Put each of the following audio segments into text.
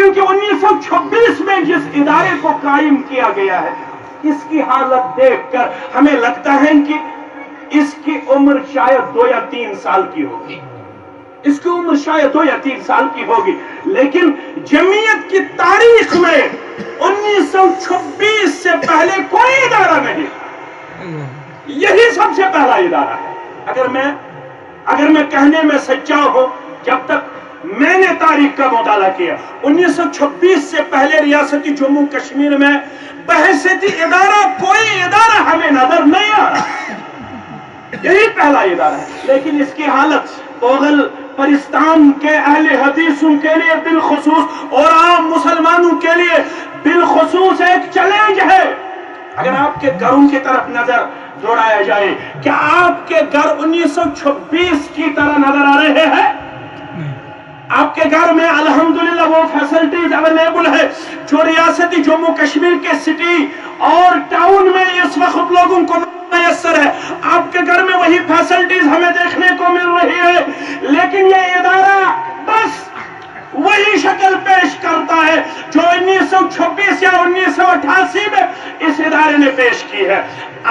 لیکن کہ 1926 میں جس ادارے کو قائم کیا گیا ہے اس کی حالت دیکھ کر ہمیں لگتا ہے کہ اس کی عمر شاید 2 یا 3 سال کی ہوگی، اس کی عمر شاید 2 یا 3 سال کی ہوگی، لیکن جمعیت کی تاریخ میں 1926 سے پہلے کوئی ادارہ نہیں، یہی سب سے پہلا ادارہ ہے۔ اگر میں کہنے میں سچا ہوں، جب تک میں نے تاریخ کا مطالعہ کیا 1926 سے پہلے ریاستی جموں کشمیر میں بحیثیت ادارہ کوئی ادارہ ہمیں نظر نہیں آ رہا، یہی پہلا ادارہ ہے۔ لیکن اس کی حالت مغل پرستان کے اہل حدیثوں کے لیے بالخصوص اور عام مسلمانوں کے لیے بالخصوص ایک چیلنج ہے۔ اگر آپ کے گھروں کی طرف نظر دوڑایا جائے، کیا آپ کے گھر 1926 کی طرح نظر آ رہے ہیں؟ آپ کے گھر میں الحمدللہ وہ فیسلٹیز اویلیبل ہے جو ریاستی جموں کشمیر کے سٹی اور ٹاؤن میں اس وقت لوگوں کو میسر ہے؟ آپ کے گھر میں وہی فیسلٹیز ہمیں دیکھنے کو مل رہی ہے، لیکن یہ ادارہ بس وہی شکل پیش کرتا ہے جو 1926 یا 1988 میں اس ادارے نے پیش کی ہے۔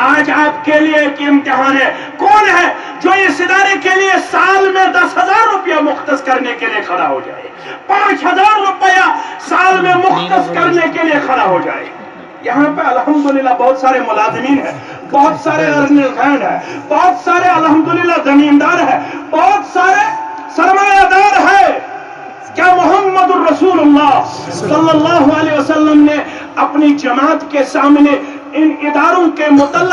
آج آپ کے لیے ایک امتحان ہے، کون ہے جو اس ادارے کے لیے سال میں 10,000 روپیہ مختص کرنے کے لیے کھڑا ہو جائے، 5,000 روپیہ سال میں مختص کرنے کے لیے کھڑا ہو جائے؟ یہاں پہ الحمدللہ بہت سارے ملازمین ہیں، بہت سارے ارنز ہیں، بہت سارے الحمدللہ زمیندار ہیں، بہت سارے سرمایہ دار ہیں۔ کیا محمد الرسول اللہ صلی اللہ علیہ وسلم نے اپنی جماعت کے سامنے ان اداروں کے متعلق